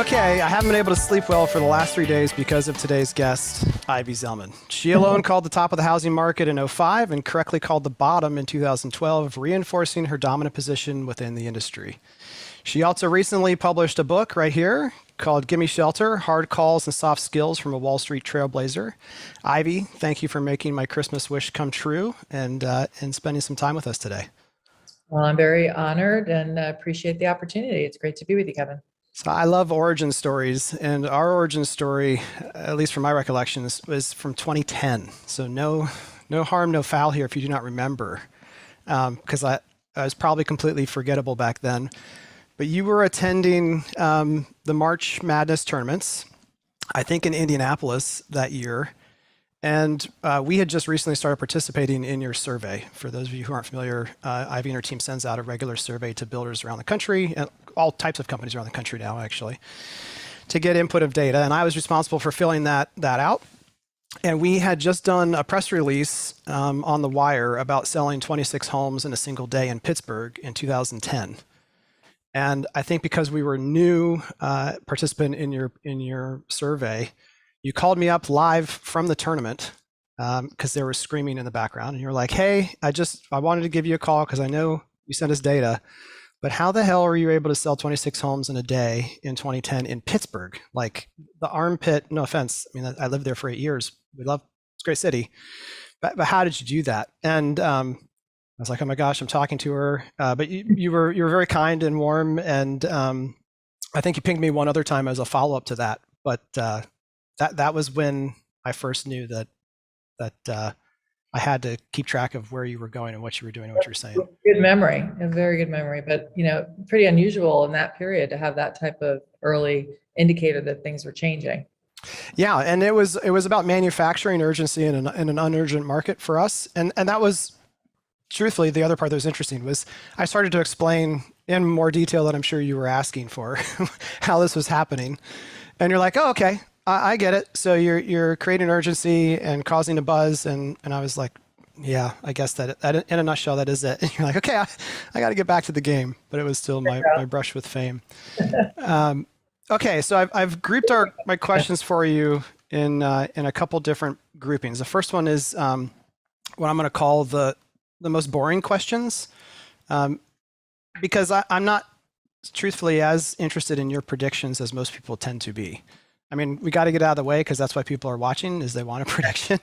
Okay, I haven't been able to sleep well for the last 3 days because of today's guest, Ivy Zelman. She alone called the top of the housing market in '05 and correctly called the bottom in 2012, reinforcing her dominant position within the industry. She also recently published a book right here called Gimme Shelter, Hard Calls and Soft Skills from a Wall Street Trailblazer. Ivy, thank you for making my Christmas wish come true and spending some time with us today. Well, I'm very honored and appreciate the opportunity. It's great to be with you, Kevin. So I love origin stories, and our origin story, at least from my recollections, was from 2010. So no harm, no foul here if you do not remember, because I was probably completely forgettable back then. But you were attending the March Madness tournaments, I think in Indianapolis that year. And we had just recently started participating in your survey. For those of you who aren't familiar, Ivy and her team sends out a regular survey to builders around the country, and all types of companies around the country now, actually, to get input of data. And I was responsible for filling that out. And we had just done a press release on the wire about selling 26 homes in a single day in Pittsburgh in 2010. And I think because we were new participant in your survey, you called me up live from the tournament because there was screaming in the background. And you were like, hey, I wanted to give you a call because I know you sent us data, but how the hell are you able to sell 26 homes in a day in 2010 in Pittsburgh? Like the armpit, no offense. I mean, I lived there for 8 years. It's a great city, but how did you do that? And I was like, oh my gosh, I'm talking to her. But you were very kind and warm. And I think you pinged me one other time as a follow-up to that. But that was when I first knew that I had to keep track of where you were going and what you were doing and what you were saying. Good memory, a very good memory, but pretty unusual in that period to have that type of early indicator that things were changing. Yeah, and it was about manufacturing urgency in an unurgent market for us, and that was truthfully the other part that was interesting was I started to explain in more detail that I'm sure you were asking for how this was happening, and you're like, oh, okay. I get it. So you're creating urgency and causing a buzz, and I was like, yeah, I guess that in a nutshell that is it. And you're like, okay, I got to get back to the game, but it was still my brush with fame. Okay, so I've grouped my questions for you in a couple different groupings. The first one is what I'm going to call the most boring questions, because I'm not truthfully as interested in your predictions as most people tend to be. I mean, we got to get out of the way because that's why people are watching is they want a prediction.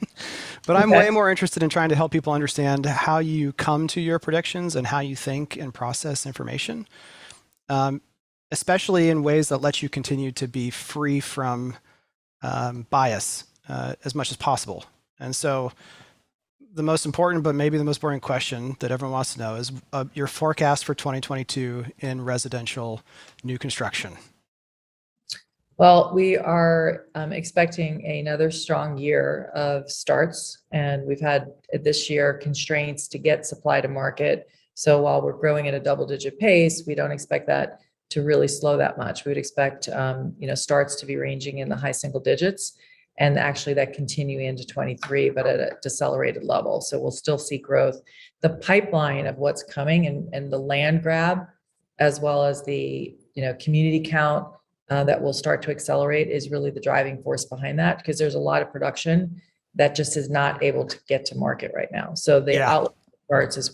But I'm way more interested in trying to help people understand how you come to your predictions and how you think and process information, especially in ways that let you continue to be free from bias as much as possible. And so the most important, but maybe the most boring question that everyone wants to know is your forecast for 2022 in residential new construction. Well, we are expecting another strong year of starts, and we've had this year constraints to get supply to market. So while we're growing at a double-digit pace, we don't expect that to really slow that much. We would expect starts to be ranging in the high single digits, and actually that continue into 23, but at a decelerated level. So we'll still see growth. The pipeline of what's coming and the land grab, as well as the community count, that will start to accelerate is really the driving force behind that, because there's a lot of production that just is not able to get to market right now. So the outlook starts is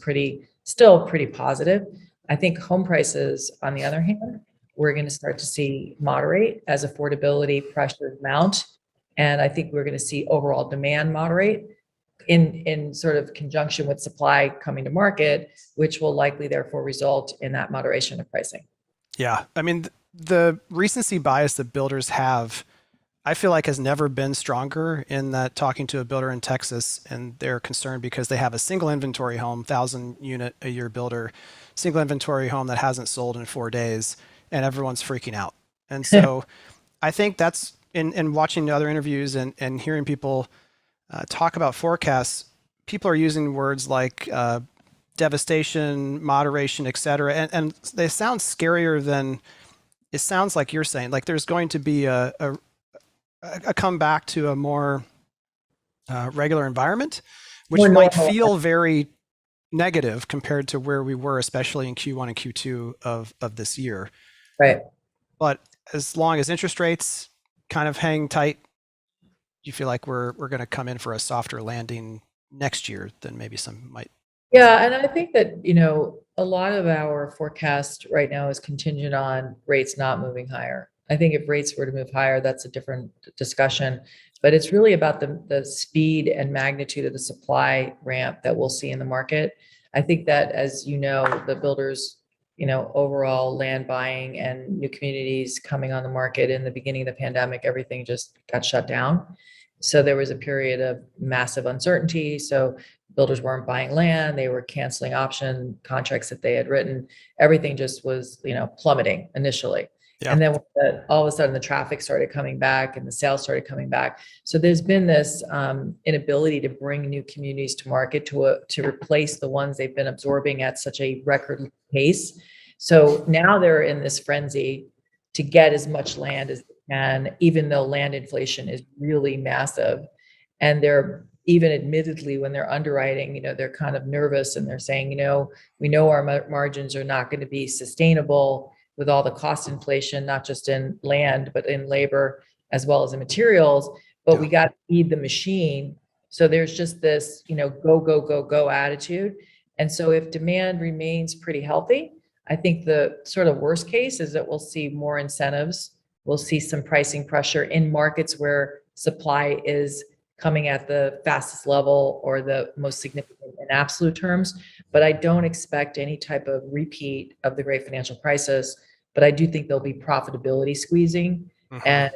still pretty positive. I think home prices, on the other hand, we're going to start to see moderate as affordability pressures mount. And I think we're going to see overall demand moderate in sort of conjunction with supply coming to market, which will likely therefore result in that moderation of pricing. Yeah. I mean, the recency bias that builders have, I feel like has never been stronger in that talking to a builder in Texas and they're concerned because they have a single inventory home, 1,000 unit a year builder, single inventory home that hasn't sold in 4 days, and everyone's freaking out. And so I think that's in watching the other interviews and hearing people talk about forecasts, people are using words like devastation, moderation, et cetera. And they sound scarier than it sounds like you're saying. Like there's going to be a comeback to a more regular environment, which More might normal. feel very negative compared to where we were, especially in Q1 and Q2 of this year. Right. But as long as interest rates kind of hang tight, you feel like we're going to come in for a softer landing next year than maybe some might. Yeah, and I think that, a lot of our forecast right now is contingent on rates not moving higher. I think if rates were to move higher, that's a different discussion. But it's really about the speed and magnitude of the supply ramp that we'll see in the market. I think that, as you know, the builders, overall land buying and new communities coming on the market in the beginning of the pandemic, everything just got shut down. So there was a period of massive uncertainty. So builders weren't buying land, they were canceling option contracts that they had written. Everything just was, plummeting initially. Yeah. And then all of a sudden the traffic started coming back and the sales started coming back. So there's been this inability to bring new communities to market to replace the ones they've been absorbing at such a record pace. So now they're in this frenzy to get as much land as they can, even though land inflation is really massive. And they're even admittedly, when they're underwriting, they're kind of nervous and they're saying, we know our margins are not going to be sustainable with all the cost inflation, not just in land, but in labor as well as in materials. But we got to feed the machine. So there's just this, go, go, go, go attitude. And so if demand remains pretty healthy, I think the sort of worst case is that we'll see more incentives. We'll see some pricing pressure in markets where supply is coming at the fastest level or the most significant in absolute terms. But I don't expect any type of repeat of the great financial crisis. But I do think there'll be profitability squeezing and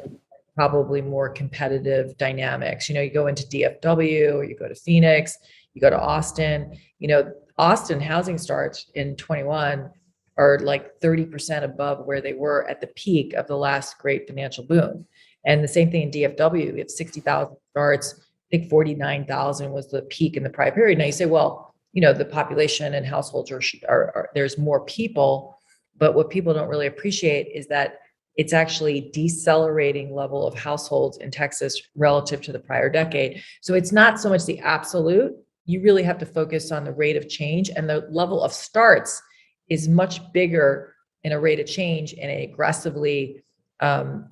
probably more competitive dynamics. You go into DFW or you go to Phoenix, you go to Austin. Austin housing starts in 21 are like 30% above where they were at the peak of the last great financial boom. And the same thing in DFW, we have 60,000 starts. I think 49,000 was the peak in the prior period. Now you say, well, the population and households are there's more people, but what people don't really appreciate is that it's actually decelerating level of households in Texas relative to the prior decade. So it's not so much the absolute. You really have to focus on the rate of change, and the level of starts is much bigger in a rate of change in an aggressively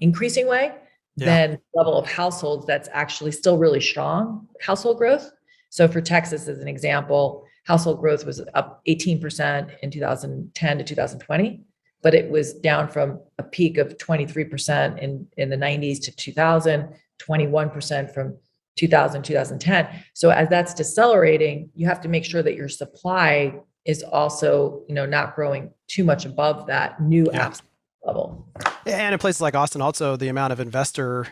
increasing way than level of households that's actually still really strong household growth. So for Texas, as an example, household growth was up 18% in 2010 to 2020, but it was down from a peak of 23% in the 90s to 2000, 21% from 2000, 2010. So as that's decelerating, you have to make sure that your supply is also, not growing too much above that new absolute level. And in places like Austin, also the amount of investor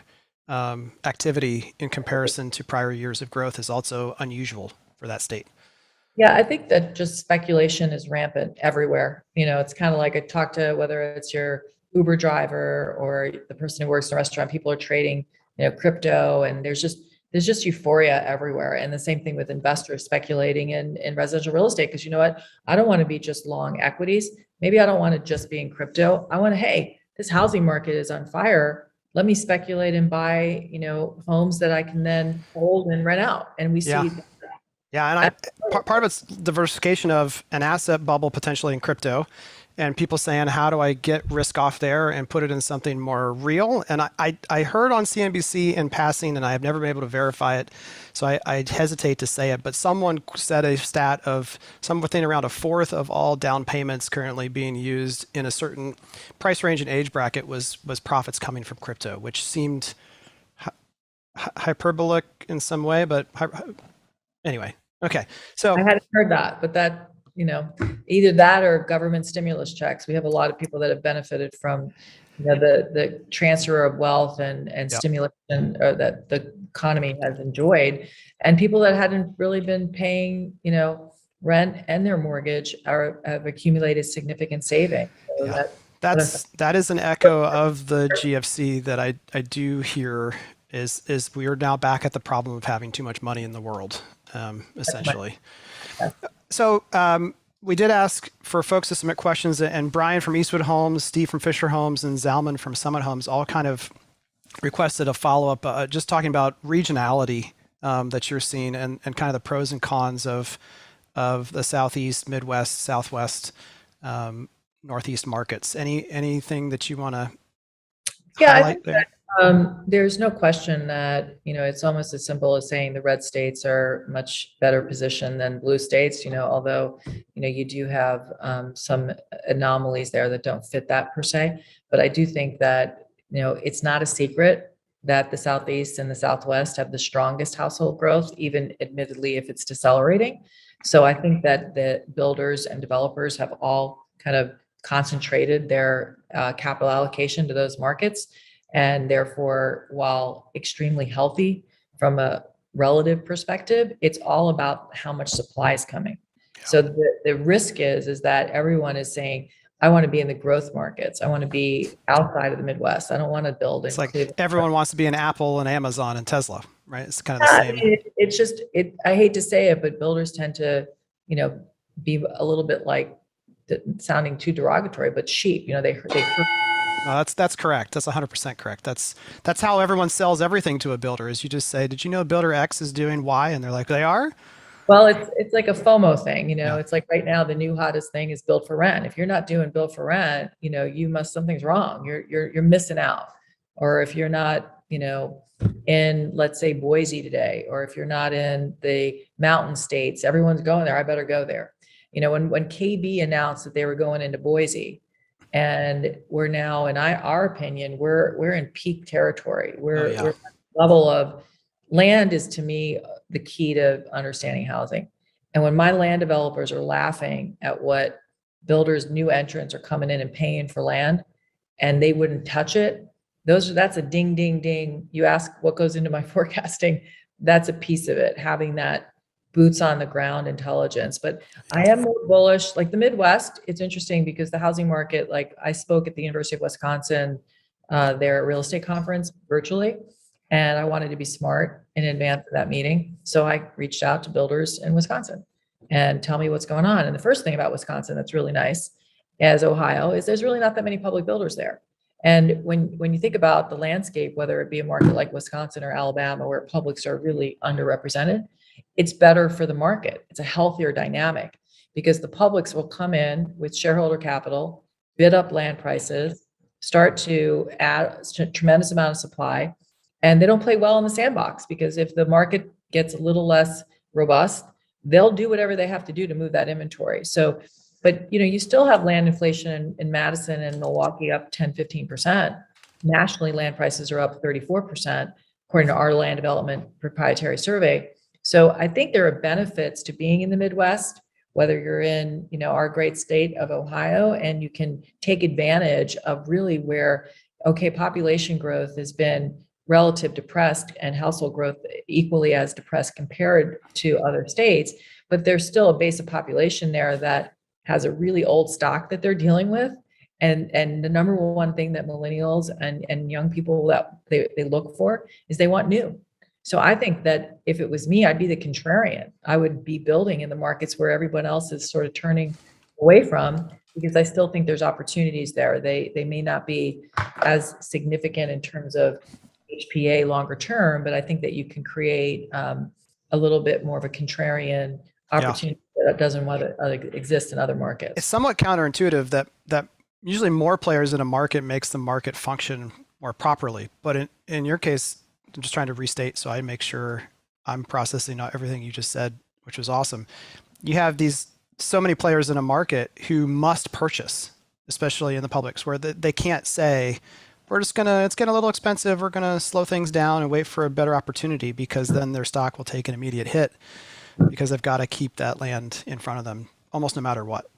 activity in comparison to prior years of growth is also unusual for that state. Yeah, I think that just speculation is rampant everywhere. It's kind of like I talk to, whether it's your Uber driver or the person who works in a restaurant, people are trading, crypto, and there's just euphoria everywhere. And the same thing with investors speculating in residential real estate. Because you know what? I don't want to be just long equities. Maybe I don't want to just be in crypto. I want to, hey, this housing market is on fire. Let me speculate and buy, homes that I can then hold and rent out. And we see. Yeah, and part of it's diversification of an asset bubble potentially in crypto, and people saying, how do I get risk off there and put it in something more real? And I heard on CNBC in passing, and I have never been able to verify it, so I hesitate to say it, but someone said a stat of something around a fourth of all down payments currently being used in a certain price range and age bracket was profits coming from crypto, which seemed hyperbolic in some way, but anyway. Okay. So I hadn't heard that, but that, either that or government stimulus checks. We have a lot of people that have benefited from, the transfer of wealth and stimulation that the economy has enjoyed, and people that hadn't really been paying, rent and their mortgage have accumulated significant savings. So that is an echo of the GFC that I do hear is we are now back at the problem of having too much money in the world. Essentially. So we did ask for folks to submit questions, and Brian from Eastwood Homes, Steve from Fisher Homes, and Zellman from Summit Homes all kind of requested a follow-up, just talking about regionality that you're seeing and kind of the pros and cons of the Southeast, Midwest, Southwest, Northeast markets. Anything that you want to Yeah, I highlight think there? there's no question that, it's almost as simple as saying the red states are much better positioned than blue states, although, you do have some anomalies there that don't fit that per se. But I do think that, it's not a secret that the Southeast and the Southwest have the strongest household growth, even admittedly if it's decelerating. So I think that the builders and developers have all kind of concentrated their capital allocation to those markets. And therefore, while extremely healthy from a relative perspective, it's all about how much supply is coming. So the risk is that everyone is saying, I want to be in the growth markets. I want to be outside of the Midwest. I don't want to build It's in like Cleveland. everyone wants to be an Apple and Amazon and Tesla, right? It's kind of the I same. mean, it's just I hate to say it, but builders tend to, you know, be a little bit like sounding too derogatory, but sheep. They hurt. No, that's correct. That's 100% correct. That's how everyone sells everything to a builder. Is you just say, "Did you know Builder X is doing Y?" And they're like, "They are." Well, it's like a FOMO thing. Yeah, It's like right now the new hottest thing is build for rent. If you're not doing build for rent, something's wrong. You're missing out. Or if you're not, in, let's say, Boise today, or if you're not in the mountain states, everyone's going there. I better go there. When KB announced that they were going into Boise, and we're now, in our opinion, we're in peak territory. oh We're yeah, at the level of land is, to me, the key to understanding housing. And when my land developers are laughing at what builders, new entrants are coming in and paying for land, and they wouldn't touch it, that's a ding, ding, ding. You ask what goes into my forecasting, that's a piece of it, having that boots on the ground intelligence. But I am more bullish. Like the Midwest, it's interesting because the housing market, like I spoke at the University of Wisconsin, their real estate conference virtually, and I wanted to be smart in advance of that meeting. So I reached out to builders in Wisconsin and tell me what's going on. And the first thing about Wisconsin that's really nice, as Ohio, is there's really not that many public builders there. And when you think about the landscape, whether it be a market like Wisconsin or Alabama, where publics are really underrepresented, it's better for the market. It's a healthier dynamic because the publics will come in with shareholder capital, bid up land prices, start to add a tremendous amount of supply, and they don't play well in the sandbox because if the market gets a little less robust, they'll do whatever they have to do to move that inventory. So, but you still have land inflation in Madison and Milwaukee up 10, 15%. Nationally, land prices are up 34%, according to our land development proprietary survey. So I think there are benefits to being in the Midwest, whether you're in, our great state of Ohio, and you can take advantage of really where, okay, population growth has been relative depressed and household growth equally as depressed compared to other states, but there's still a base of population there that has a really old stock that they're dealing with. And the number one thing that millennials and young people that they look for is they want new. So I think that if it was me, I'd be the contrarian. I would be building in the markets where everyone else is sort of turning away from, because I still think there's opportunities there. They may not be as significant in terms of HPA longer term, but I think that you can create a little bit more of a contrarian yeah. opportunity that doesn't exist in other It's markets. somewhat counterintuitive that usually more players in a market makes the market function more properly. But in your case, I'm just trying to restate so I make sure I'm processing everything you just said, which was awesome. You have so many players in a market who must purchase, especially in the publics, where they can't say, it's getting a little expensive, we're gonna slow things down and wait for a better opportunity, because then their stock will take an immediate hit because they've got to keep that land in front of them almost no matter what.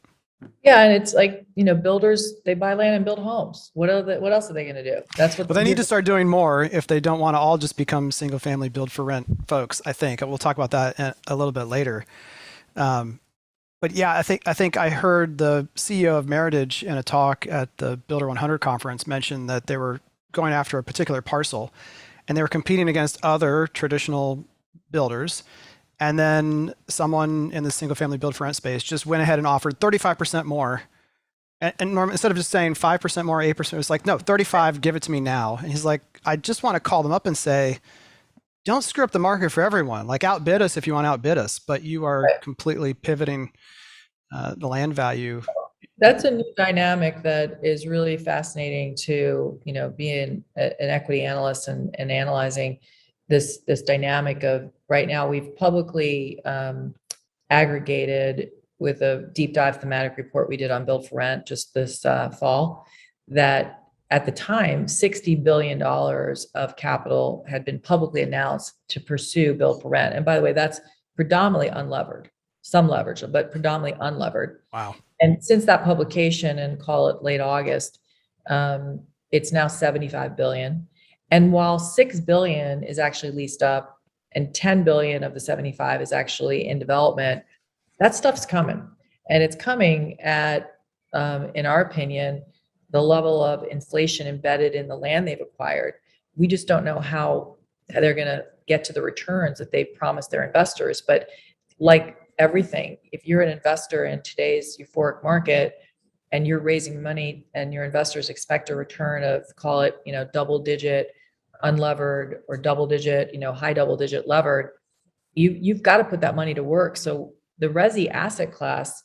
Yeah, and it's like, builders, they buy land and build homes. What else are they going to do? That's what Well, they need to start doing more if they don't want to all just become single family build for rent folks, I think. We'll talk about that a little bit later. But yeah, I think I heard the CEO of Meritage in a talk at the Builder 100 conference mention that they were going after a particular parcel and they were competing against other traditional builders. And then someone in the single family build for rent space just went ahead and offered 35% more. And instead of just saying 5% more, 8%, it was like, no, 35, give it to me now. And he's like, I just want to call them up and say, don't screw up the market for everyone. Like, outbid us if you want to outbid us, but you are completely pivoting the land value. That's a new dynamic that is really fascinating to, being an equity analyst and analyzing this dynamic of right now. We've publicly aggregated with a deep dive thematic report we did on build for rent just this fall, that at the time, $60 billion of capital had been publicly announced to pursue build for rent. And by the way, that's predominantly unlevered, some leverage, but predominantly unlevered. Wow. And since that publication, and call it late August, it's now 75 billion. And while 6 billion is actually leased up and 10 billion of the 75 is actually in development, that stuff's coming. And it's coming at, in our opinion, the level of inflation embedded in the land they've acquired. We just don't know how they're going to get to the returns that they promised their investors. But like everything, if you're an investor in today's euphoric market and you're raising money and your investors expect a return of, call it, double digit unlevered or double digit, high double digit levered, you've got to put that money to work. So the resi asset class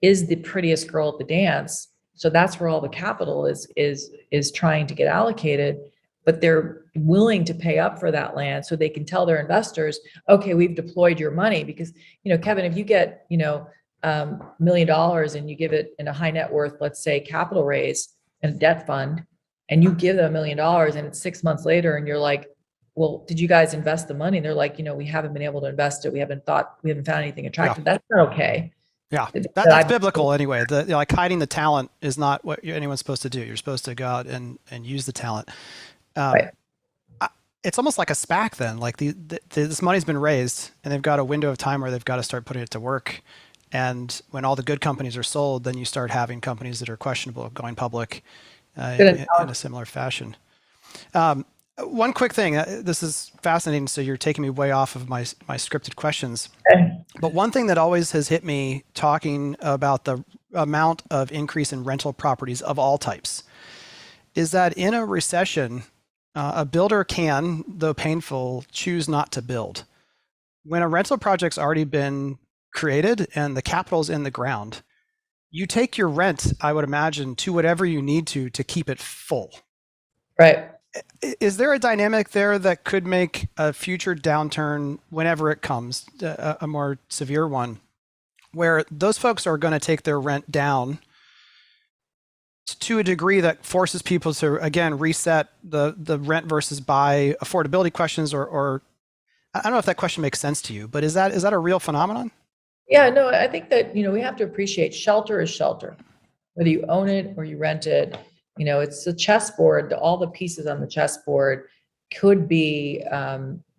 is the prettiest girl at the dance. So that's where all the capital is trying to get allocated, but they're willing to pay up for that land so they can tell their investors, okay, we've deployed your money. Because, Kevin, if you get, $1 million and you give it in a high net worth, let's say capital raise and a debt fund, and you give them $1 million and it's 6 months later and you're like, well, did you guys invest the money? And they're like, we haven't been able to invest it. We haven't found anything attractive. Yeah. That's not okay. Yeah, that's biblical anyway. Like hiding the talent is not what anyone's supposed to do. You're supposed to go out and use the talent. Right. It's almost like a SPAC then. Like this money's been raised and they've got a window of time where they've got to start putting it to work. And when all the good companies are sold, then you start having companies that are questionable going public in a similar fashion. One quick thing. This is fascinating. So you're taking me way off of my scripted questions. Okay. But one thing that always has hit me talking about the amount of increase in rental properties of all types is that in a recession, a builder can, though painful, choose not to build. When a rental project's already been created and the capital's in the ground, you take your rent, I would imagine, to whatever you need to keep it full. Right. Is there a dynamic there that could make a future downturn, whenever it comes, a more severe one, where those folks are going to take their rent down to a degree that forces people to, again, reset the rent versus buy affordability questions, or I don't know if that question makes sense to you, but is that a real phenomenon? Yeah, no, I think that, we have to appreciate shelter is shelter, whether you own it or you rent it. It's a chessboard. All the pieces on the chessboard could be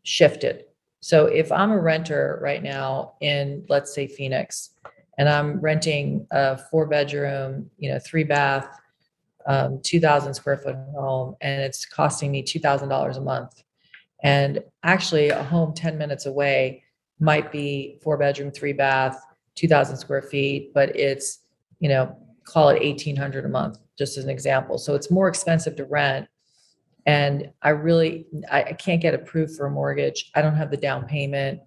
shifted. So if I'm a renter right now in, let's say, Phoenix, and I'm renting a 4-bedroom, 3-bath, 2,000 square foot home, and it's costing me $2,000 a month. And actually a home 10 minutes away might be 4-bedroom, 3-bath, 2,000 square feet, but it's, call it $1,800 a month, just as an example. So it's more expensive to rent. And I can't get approved for a mortgage. I don't have the down payment,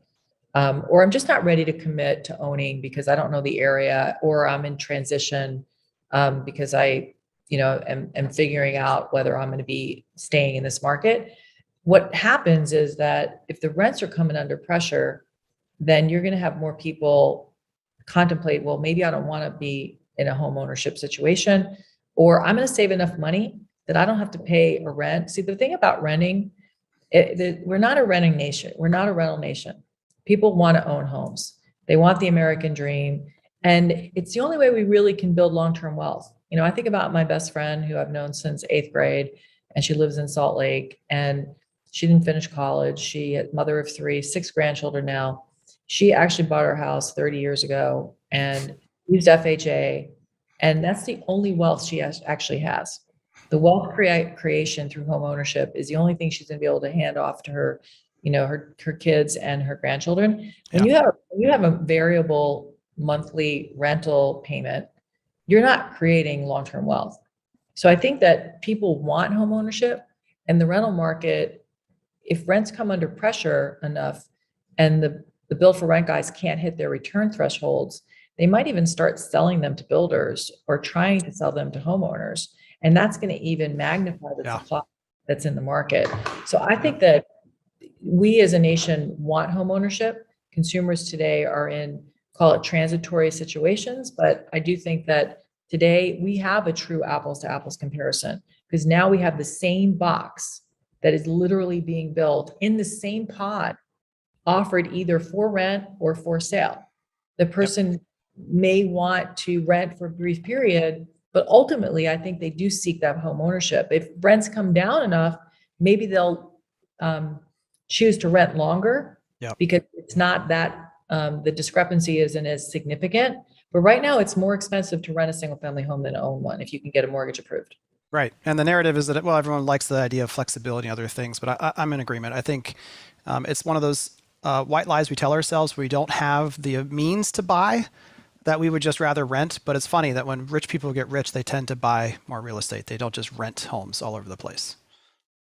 or I'm just not ready to commit to owning because I don't know the area, or I'm in transition because I, am figuring out whether I'm going to be staying in this market. What happens is that if the rents are coming under pressure, then you're going to have more people contemplate, well, maybe I don't want to be in a home ownership situation, or I'm going to save enough money that I don't have to pay a rent. See, the thing about renting, we're not a renting nation. We're not a rental nation. People want to own homes. They want the American dream. And it's the only way we really can build long-term wealth. I think about my best friend who I've known since 8th grade, and she lives in Salt Lake, and she didn't finish college. She is mother of 3, 6 grandchildren now. She actually bought her house 30 years ago and used FHA. And that's the only wealth she actually has. The wealth creation through home ownership is the only thing she's going to be able to hand off to her, her kids and her grandchildren. When you have a variable monthly rental payment, you're not creating long-term wealth. So I think that people want home ownership, and the rental market, if rents come under pressure enough and the build for rent guys can't hit their return thresholds, they might even start selling them to builders or trying to sell them to homeowners. And that's going to even magnify the Yeah. supply that's in the market. So I think that we as a nation want home ownership. Consumers today are in, call it transitory situations, but I do think that today we have a true apples to apples comparison because now we have the same box that is literally being built in the same pod, offered either for rent or for sale. The person may want to rent for a brief period, but ultimately, I think they do seek that home ownership. If rents come down enough, maybe they'll choose to rent longer Yep. because it's not that the discrepancy isn't as significant. But right now, it's more expensive to rent a single family home than to own one if you can get a mortgage approved. Right. And the narrative is that, well, everyone likes the idea of flexibility and other things, but I'm in agreement. I think it's one of those white lies we tell ourselves. We don't have the means to buy, that we would just rather rent. But it's funny that when rich people get rich, they tend to buy more real estate. They don't just rent homes all over the place.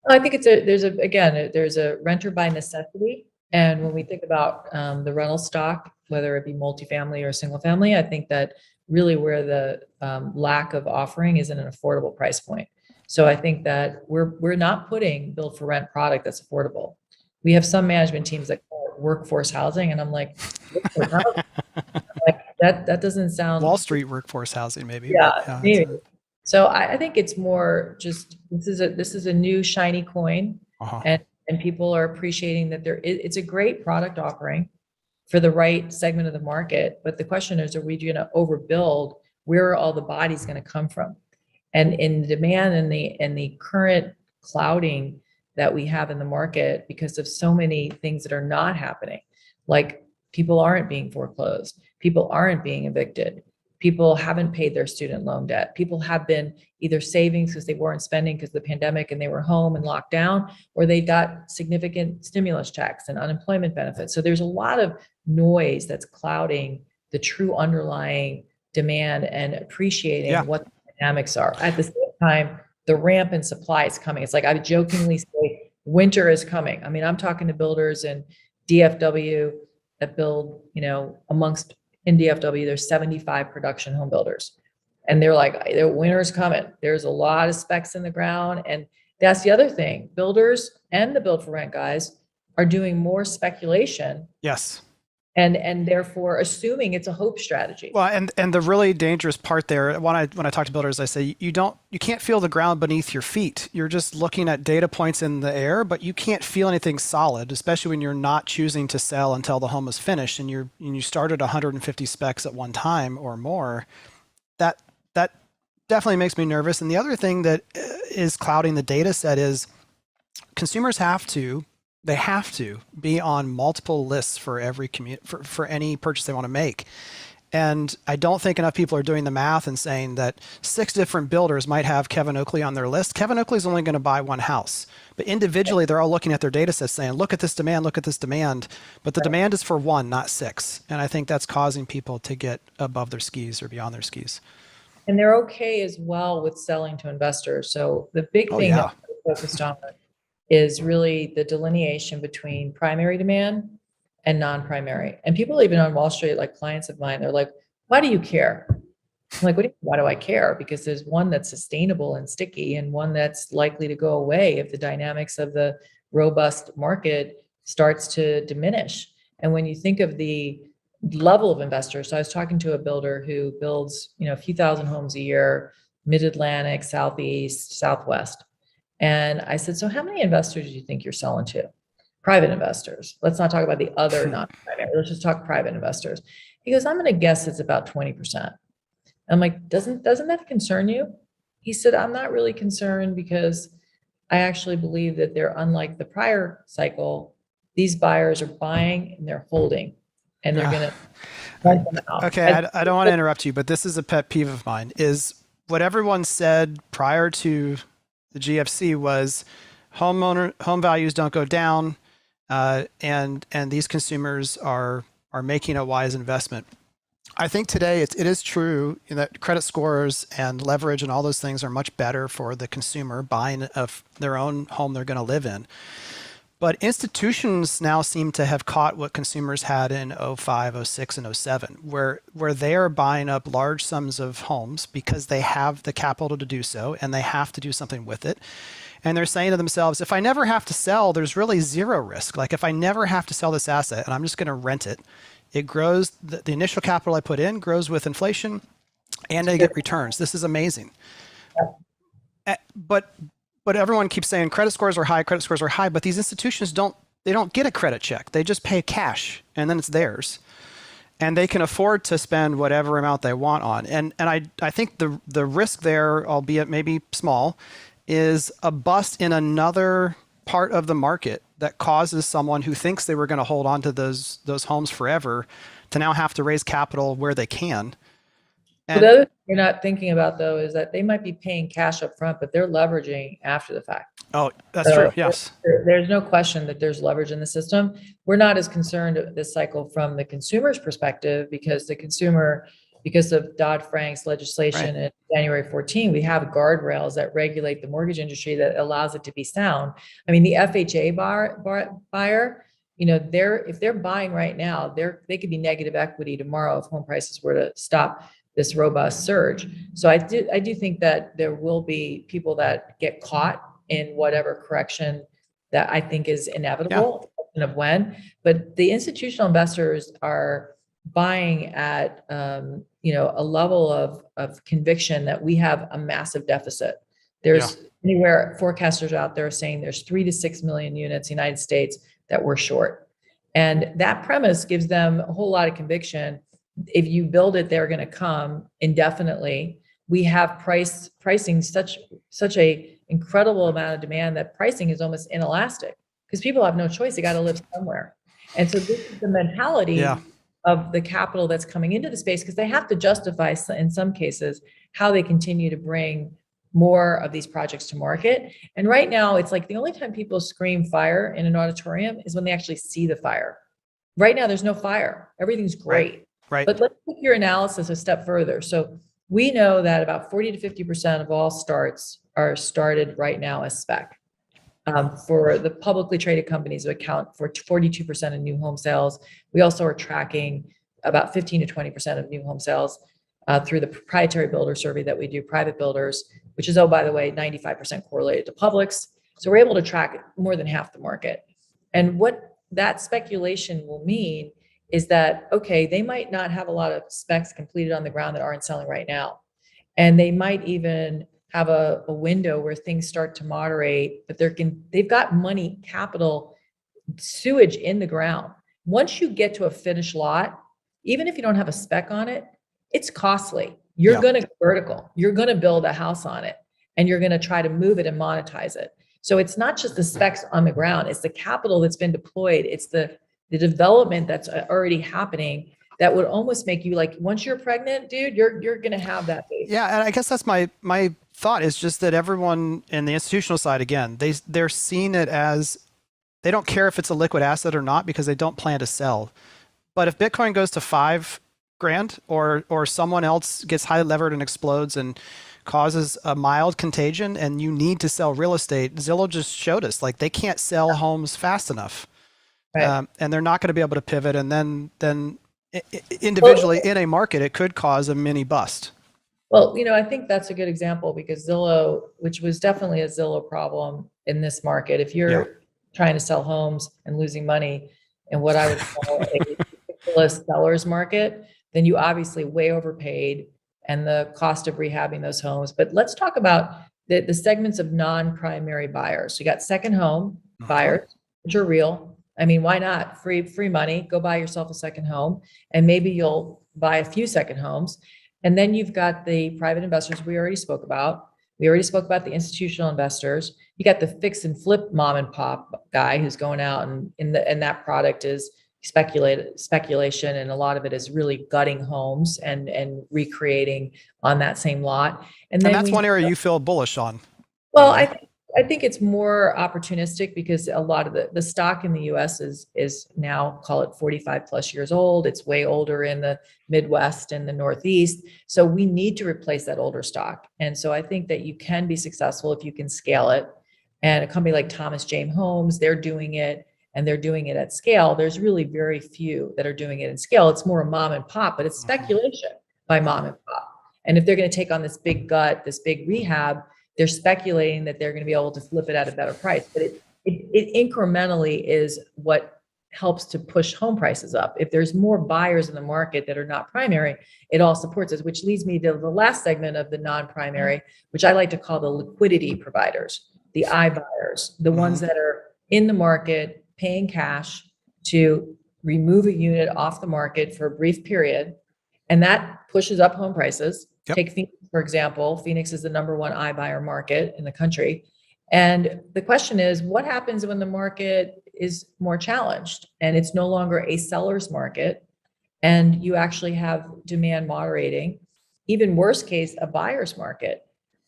I think there's a renter by necessity. And when we think about the rental stock, whether it be multifamily or single family, I think that really where the lack of offering is in an affordable price point. So I think that we're not putting build for rent product that's affordable. We have some management teams that call it workforce housing, and I'm like, workforce housing? Like that doesn't sound Wall Street workforce housing, maybe. yeah, But yeah, maybe. So I think it's more just this is a new shiny coin, uh-huh. and people are appreciating that it's a great product offering for the right segment of the market. But the question is, are we going to overbuild? Where are all the bodies going to come from? And in the demand and the current clouding that we have in the market because of so many things that are not happening, like people aren't being foreclosed, people aren't being evicted, people haven't paid their student loan debt, people have been either saving because they weren't spending because of the pandemic and they were home and locked down, or they got significant stimulus checks and unemployment benefits. So there's a lot of noise that's clouding the true underlying demand and appreciating what the dynamics are. At the same time, the ramp in supply is coming. It's like I jokingly say, winter is coming. I mean, I'm talking to builders in DFW that build, amongst in DFW, there's 75 production home builders. And they're like, the winter's coming. There's a lot of specs in the ground. And that's the other thing. Builders and the build for rent guys are doing more speculation. Yes. And therefore assuming it's a hope strategy. Well, and the really dangerous part there, when I talk to builders, I say you can't feel the ground beneath your feet. You're just looking at data points in the air, but you can't feel anything solid, especially when you're not choosing to sell until the home is finished and you started 150 specs at one time or more. That definitely makes me nervous. And the other thing that is clouding the data set is consumers have to be on multiple lists for every for any purchase they want to make. And I don't think enough people are doing the math and saying that 6 different builders might have Kevin Oakley on their list. Kevin Oakley's only going to buy one house, but individually they're all looking at their data sets saying, look at this demand, but the demand is for 1, not 6. And I think that's causing people to get above their skis or beyond their skis. And they're okay as well with selling to investors. So the big thing that we're focused on is really the delineation between primary demand and non-primary. And people even on Wall Street, like clients of mine, they're like, why do you care? I'm like, why do I care? Because there's one that's sustainable and sticky and one that's likely to go away if the dynamics of the robust market starts to diminish. And when you think of the level of investors, so I was talking to a builder who builds, a few thousand homes a year, mid-Atlantic, Southeast, Southwest. And I said, so how many investors do you think you're selling to? Private investors. Let's not talk about the other non-primary. Let's just talk private investors. He goes, I'm going to guess it's about 20%. I'm like, doesn't that concern you? He said, I'm not really concerned because I actually believe that they're unlike the prior cycle. These buyers are buying and they're holding and they're going to rent them out. Okay, I don't want to interrupt you, but this is a pet peeve of mine, is what everyone said prior to the GFC was home values don't go down, and these consumers are making a wise investment. I think today it is true that credit scores and leverage and all those things are much better for the consumer buying of their own home they're going to live in. But institutions now seem to have caught what consumers had in '05, '06, and '07, where they are buying up large sums of homes because they have the capital to do so and they have to do something with it. And they're saying to themselves, if I never have to sell, there's really zero risk. Like if I never have to sell this asset and I'm just going to rent it, it grows, the initial capital I put in grows with inflation and I get returns. This is amazing. But everyone keeps saying credit scores are high, but these institutions don't get a credit check. They just pay cash and then it's theirs. And they can afford to spend whatever amount they want on. And I think the risk there, albeit maybe small, is a bust in another part of the market that causes someone who thinks they were going to hold on to those homes forever to now have to raise capital where they can. And the other thing you're not thinking about, though, is that they might be paying cash up front, but they're leveraging after the fact. Oh, that's true. Yes. There's no question that there's leverage in the system. We're not as concerned this cycle from the consumer's perspective because the consumer, because of Dodd-Frank's legislation in January 14, we have guardrails that regulate the mortgage industry that allows it to be sound. I mean, the FHA buyer, if they're buying right now, they could be negative equity tomorrow if home prices were to stop this robust surge. So I do think that there will be people that get caught in whatever correction that I think is inevitable of when, but the institutional investors are buying at a level of conviction that we have a massive deficit. There's anywhere forecasters out there saying there's 3 to 6 million units in the United States that we're short. And that premise gives them a whole lot of conviction. If you build it, they're going to come indefinitely. We have pricing such a incredible amount of demand that pricing is almost inelastic because people have no choice. They got to live somewhere. And so this is the mentality of the capital that's coming into the space because they have to justify in some cases how they continue to bring more of these projects to market. And right now it's like the only time people scream fire in an auditorium is when they actually see the fire. Right now there's no fire. Everything's great. Right. But let's take your analysis a step further. So we know that about 40 to 50% of all starts are started right now as spec. For the publicly traded companies that account for 42% of new home sales. We also are tracking about 15 to 20% of new home sales through the proprietary builder survey that we do, private builders, which is, oh, by the way, 95% correlated to publics. So we're able to track more than half the market. And what that speculation will mean is that, okay, they might not have a lot of specs completed on the ground that aren't selling right now. And they might even have a window where things start to moderate, but they've got money, capital, sewage in the ground. Once you get to a finished lot, even if you don't have a spec on it, it's costly. You're going to go vertical. You're going to build a house on it and you're going to try to move it and monetize it. So it's not just the specs on the ground. It's the capital that's been deployed. It's the development that's already happening that would almost make you like, once you're pregnant, dude, you're going to have that baby. Yeah. And I guess that's my thought is just that everyone in the institutional side, again, they're seeing it as they don't care if it's a liquid asset or not because they don't plan to sell. But if Bitcoin goes to $5,000 or someone else gets highly levered and explodes and causes a mild contagion and you need to sell real estate, Zillow just showed us like they can't sell homes fast enough. Right. And they're not going to be able to pivot. And then individually in a market, it could cause a mini bust. Well, I think that's a good example because Zillow, which was definitely a Zillow problem in this market, if you're trying to sell homes and losing money in what I would call a ridiculous seller's market, then you obviously way overpaid and the cost of rehabbing those homes. But let's talk about the segments of non-primary buyers. So you got second home buyers, which are real. I mean, why not? Free money, go buy yourself a second home and maybe you'll buy a few second homes. And then you've got the private investors we already spoke about. We already spoke about the institutional investors. You got the fix and flip mom and pop guy who's going out and that product is speculation. And a lot of it is really gutting homes and recreating on that same lot. And then that's one area you feel bullish on. Well, I think it's more opportunistic because a lot of the stock in the US is now, call it 45 plus years old. It's way older in the Midwest and the Northeast. So we need to replace that older stock. And so I think that you can be successful if you can scale it. And a company like Thomas James Homes, they're doing it, and they're doing it at scale. There's really very few that are doing it in scale. It's more mom and pop, but it's speculation by mom and pop. And if they're going to take on this big gut, this big rehab, they're speculating that they're going to be able to flip it at a better price. But it incrementally is what helps to push home prices up. If there's more buyers in the market that are not primary, it all supports us, which leads me to the last segment of the non-primary, which I like to call the liquidity providers, the iBuyers, the ones that are in the market paying cash to remove a unit off the market for a brief period. And that pushes up home prices. Yep. Take Phoenix, for example. Phoenix is the number one iBuyer market in the country. And the question is, what happens when the market is more challenged and it's no longer a seller's market and you actually have demand moderating? Even worst case, a buyer's market.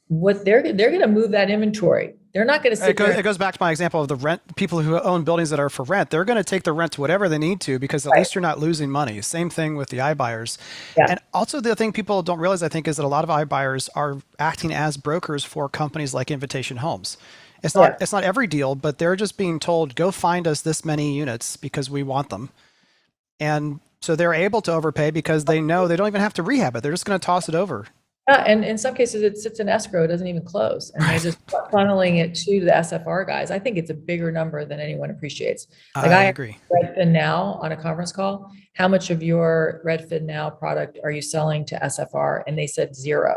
What they're going to move that inventory. They're not going to sit It goes back to my example of the rent. People who own buildings that are for rent, they're going to take the rent to whatever they need to, because at least you're not losing money. Same thing with the iBuyers. Yeah. And also the thing people don't realize, I think, is that a lot of iBuyers are acting as brokers for companies like Invitation Homes. It's not every deal, but they're just being told, go find us this many units because we want them. And so they're able to overpay because they know they don't even have to rehab it. They're just going to toss it over. Yeah, and in some cases it sits in escrow, it doesn't even close, and they're just funneling it to the SFR guys. I think it's a bigger number than anyone appreciates. Like I agree. Redfin Now on a conference call, how much of your Redfin Now product are you selling to SFR? And they said 0,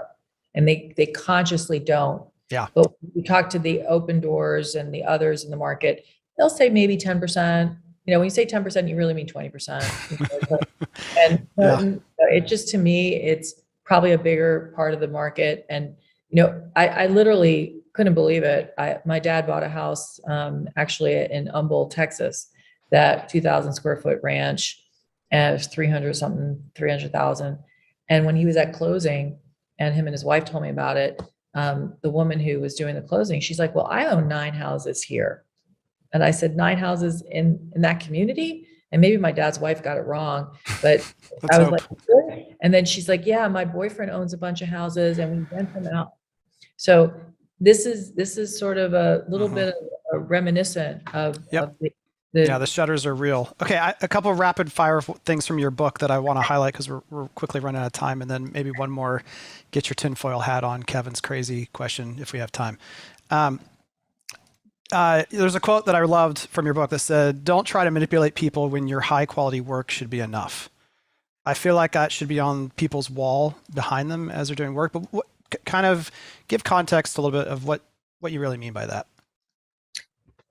and they consciously don't. Yeah. But when you talk to the Open Doors and the others in the market, they'll say maybe 10%. You know, when you say 10%, you really mean 20%. And it just, to me, it's probably a bigger part of the market. And, you know, I literally couldn't believe it. My dad bought a house actually in Humboldt, Texas, that 2,000 square foot ranch, and it was 300,000. And when he was at closing and him and his wife told me about it, the woman who was doing the closing, she's like, well, I own 9 houses here. And I said, 9 houses in that community? And maybe my dad's wife got it wrong, but I was like, really? And then she's like, yeah, my boyfriend owns a bunch of houses and we rent them out. So this is sort of a little bit of a reminiscent of, the shutters are real. Okay, a couple of rapid fire things from your book that I want to highlight because we're quickly running out of time, and then maybe one more, get your tinfoil hat on Kevin's crazy question if we have time. There's a quote that I loved from your book that said, don't try to manipulate people when your high quality work should be enough. I feel like that should be on people's wall behind them as they're doing work, but kind of give context a little bit of what you really mean by that.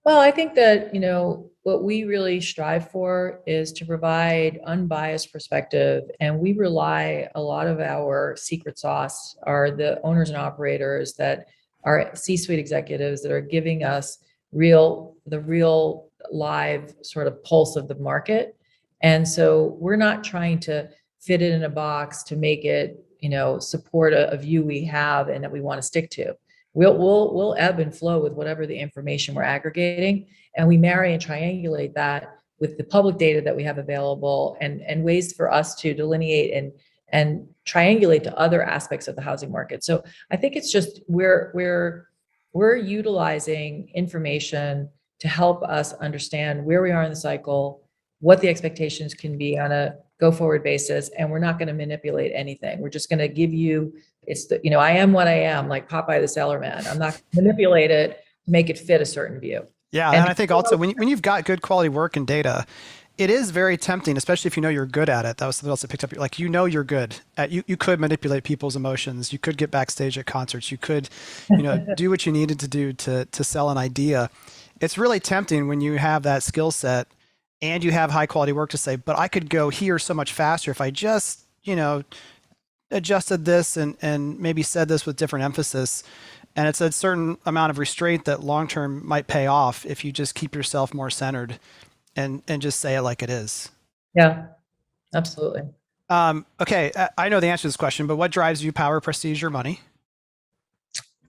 Well, I think that, you know, what we really strive for is to provide unbiased perspective. And we rely, a lot of our secret sauce are the owners and operators that are C-suite executives that are giving us the real live sort of pulse of the market. And so we're not trying to fit it in a box to make it, you know, support a view we have and that we want to stick to. We'll ebb and flow with whatever the information we're aggregating, and we marry and triangulate that with the public data that we have available, and ways for us to delineate and triangulate to other aspects of the housing market. So I think it's just we're utilizing information to help us understand where we are in the cycle, what the expectations can be on a go forward basis, and we're not going to manipulate anything. We're just going to give you, I am what I am, like Popeye the Sailor Man. I'm not going to manipulate it to make it fit a certain view. Yeah, and I think also when you've got good quality work and data, it is very tempting, especially if you know you're good at it. That was something else I picked up. Like, you know, you're good at, you could manipulate people's emotions. You could get backstage at concerts. You could, do what you needed to do to sell an idea. It's really tempting when you have that skill set and you have high quality work to say, but I could go here so much faster if I just, adjusted this and maybe said this with different emphasis. And it's a certain amount of restraint that long-term might pay off if you just keep yourself more centered and just say it like it is. Yeah, absolutely. Okay. I know the answer to this question, but what drives you, power, prestige, or money?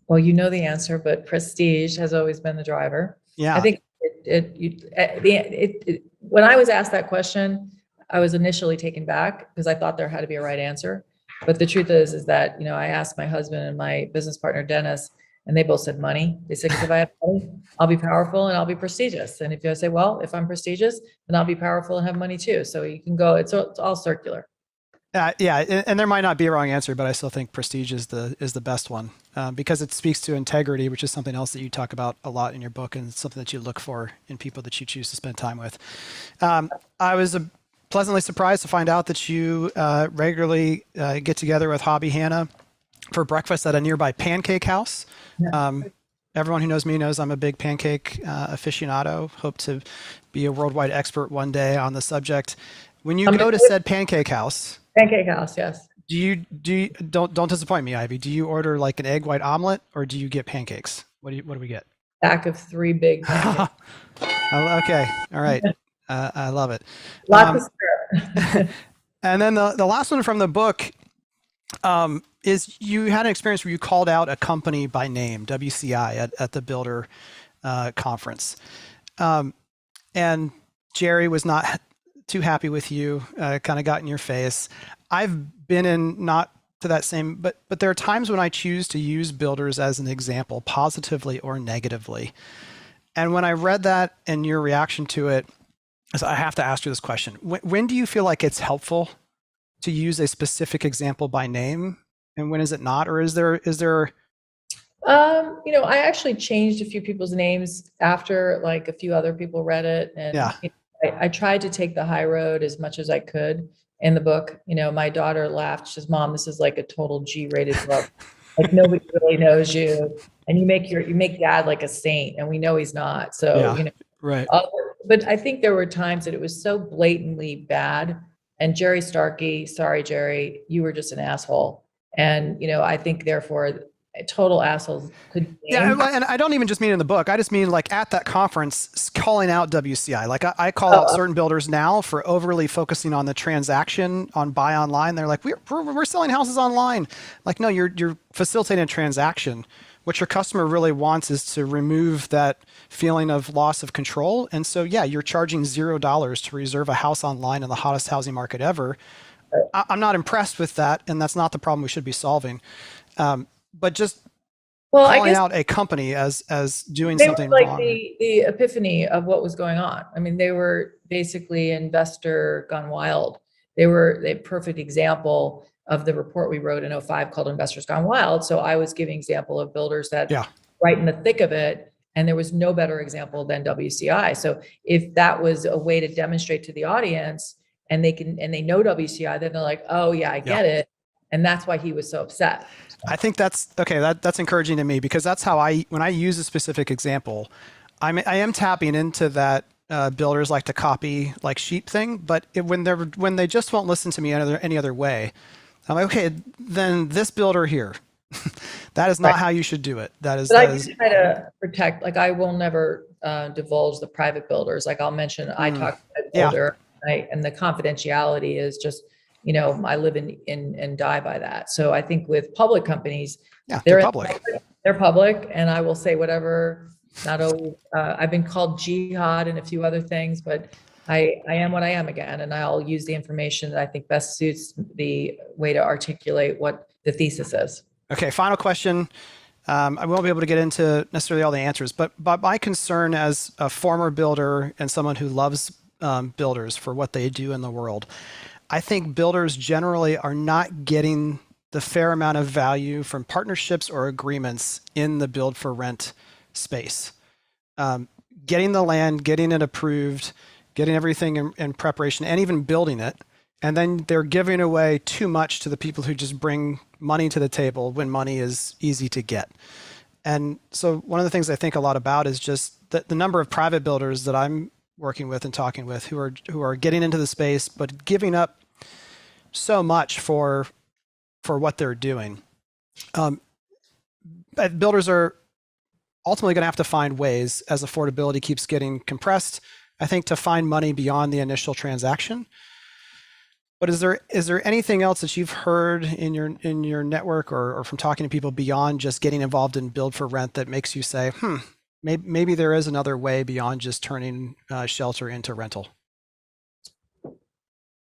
Well, you know the answer, but prestige has always been the driver. Yeah. I think when I was asked that question, I was initially taken back because I thought there had to be a right answer. But the truth is that, I asked my husband and my business partner, Dennis, And they both said money. They said, because if I have money, I'll be powerful and I'll be prestigious. And if you say, well, if I'm prestigious, then I'll be powerful and have money too. So you can go, it's all circular. Yeah, and there might not be a wrong answer, but I still think prestige is the best one, because it speaks to integrity, which is something else that you talk about a lot in your book, and it's something that you look for in people that you choose to spend time with. I was pleasantly surprised to find out that you regularly get together with Hobby Hannah for breakfast at a nearby pancake house. Yeah. Everyone who knows me knows I'm a big pancake aficionado. Hope to be a worldwide expert one day on the subject. When you go to said pancake house, Pancake house, yes. Don't disappoint me, Ivy. Do you order like an egg white omelet or do you get pancakes? What do we get? Stack of 3 big pancakes. Okay, all right. I love it. Lots of syrup. And then the last one from the book is you had an experience where you called out a company by name, WCI, at the Builder conference. And Jerry was not too happy with you, kind of got in your face. I've been in not to that same, but there are times when I choose to use builders as an example, positively or negatively. And when I read that and your reaction to it, I have to ask you this question. When do you feel like it's helpful to use a specific example by name? And when is it not? Or is there I actually changed a few people's names after like a few other people read it. And Yeah. I tried to take the high road as much as I could in the book. My daughter laughed. She says, Mom, this is like a total G-rated book. Like nobody really knows you. And you make dad like a saint, and we know he's not. So, Yeah, right. But I think there were times that it was so blatantly bad. And Jerry Starkey, sorry, Jerry, you were just an asshole. And, I think therefore total assholes could be Yeah, named. and I don't even just mean in the book. I just mean like at that conference, calling out WCI. Like I call out certain builders now for overly focusing on the transaction on buy online. They're like, we're selling houses online. Like, no, you're facilitating a transaction. What your customer really wants is to remove that feeling of loss of control. And so, yeah, you're charging $0 to reserve a house online in the hottest housing market ever. I'm not impressed with that, and that's not the problem we should be solving. But just calling out a company as doing something like wrong. the epiphany of what was going on. I mean, they were basically investor gone wild. They were a perfect example of the report we wrote in '05 called Investors Gone Wild. So I was giving example of builders that right in the thick of it, and there was no better example than WCI. So if that was a way to demonstrate to the audience, and they know WCI, then they're like, oh yeah, I get it. And that's why he was so upset. I think that's okay. That's encouraging to me, because that's how when I use a specific example, I am tapping into that builders like to copy like sheep thing. But when they just won't listen to me any other way, I'm like, okay, then this builder here, that is not how you should do it. That is. But I do try to protect. Like I will never divulge the private builders. Like I'll mention I talk to a builder, and the confidentiality is just. I live in and die by that. So I think with public companies, they're public. They're public, and I will say whatever. Not always. I've been called jihad and a few other things, but I am what I am again, and I'll use the information that I think best suits the way to articulate what the thesis is. Okay, final question. I won't be able to get into necessarily all the answers, but my concern as a former builder and someone who loves builders for what they do in the world, I think builders generally are not getting the fair amount of value from partnerships or agreements in the build for rent space. Getting the land, getting it approved, getting everything in preparation, and even building it. And then they're giving away too much to the people who just bring money to the table when money is easy to get. And so one of the things I think a lot about is just the number of private builders that I'm working with and talking with who are getting into the space, but giving up so much for what they're doing. Builders are ultimately going to have to find ways, as affordability keeps getting compressed, I think, to find money beyond the initial transaction. But is there anything else that you've heard in your network or from talking to people beyond just getting involved in build for rent that makes you say, maybe there is another way beyond just turning shelter into rental?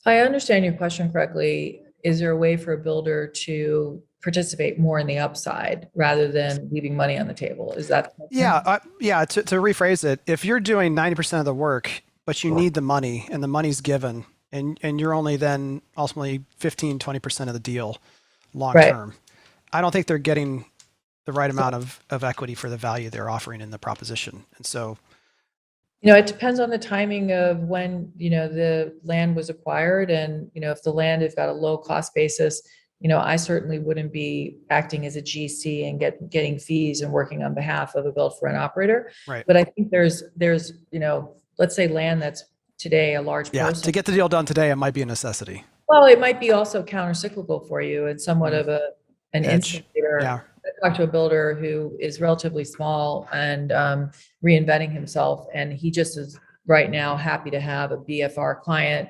I understand your question correctly. Is there a way for a builder to participate more in the upside rather than leaving money on the table. Is that? Yeah. To rephrase it, if you're doing 90% of the work, but you need the money and the money's given, and you're only then ultimately 15, 20% of the deal long Right. term, I don't think they're getting the right amount of equity for the value they're offering in the proposition. And so, It depends on the timing of when, the land was acquired. And, if the land has got a low cost basis, I certainly wouldn't be acting as a GC and getting fees and working on behalf of a build for rent operator. right. But I think there's, let's say land that's today a large Yeah. person. To get the deal done today, it might be a necessity. Well, it might be also counter-cyclical for you and somewhat of an Edge. insulator. Yeah. I talked to a builder who is relatively small and reinventing himself, and he just is right now happy to have a BFR client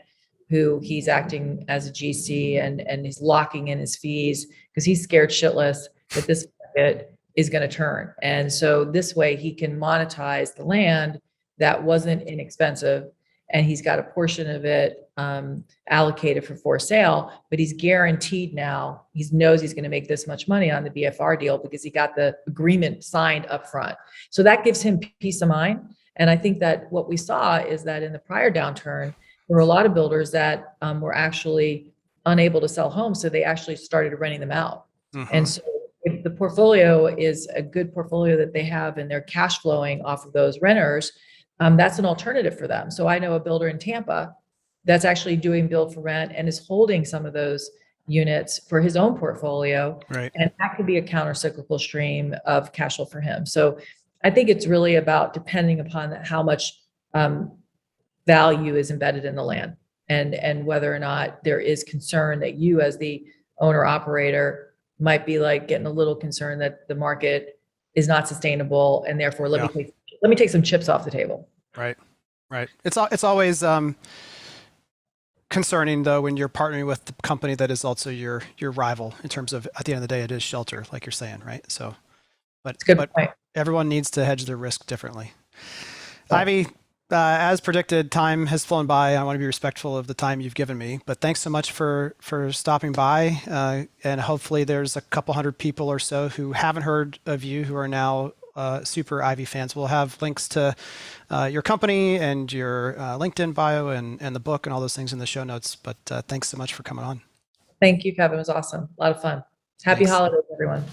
who he's acting as a GC and he's locking in his fees because he's scared shitless that this market is going to turn. And so this way he can monetize the land that wasn't inexpensive, and he's got a portion of it allocated for sale, but he's guaranteed now. He knows he's going to make this much money on the BFR deal because he got the agreement signed up front. So that gives him peace of mind. And I think that what we saw is that in the prior downturn, there were a lot of builders that were actually unable to sell homes, so they actually started renting them out. Mm-hmm. And so if the portfolio is a good portfolio that they have and they're cash flowing off of those renters, that's an alternative for them. So I know a builder in Tampa that's actually doing build for rent and is holding some of those units for his own portfolio. Right. And that could be a counter-cyclical stream of cash flow for him. So I think it's really about depending upon how much value is embedded in the land and whether or not there is concern that you as the owner operator might be like getting a little concerned that the market is not sustainable and therefore let me take some chips off the table. Right. It's always concerning though when you're partnering with the company that is also your rival in terms of at the end of the day it is shelter, like you're saying, right? So, but everyone needs to hedge their risk differently. Yeah. Ivy, as predicted, time has flown by. I want to be respectful of the time you've given me, but thanks so much for stopping by. And hopefully there's a couple hundred people or so who haven't heard of you who are now super Ivy fans. We'll have links to your company and your LinkedIn bio and the book and all those things in the show notes. But thanks so much for coming on. Thank you, Kevin. It was awesome. A lot of fun. Happy holidays, everyone.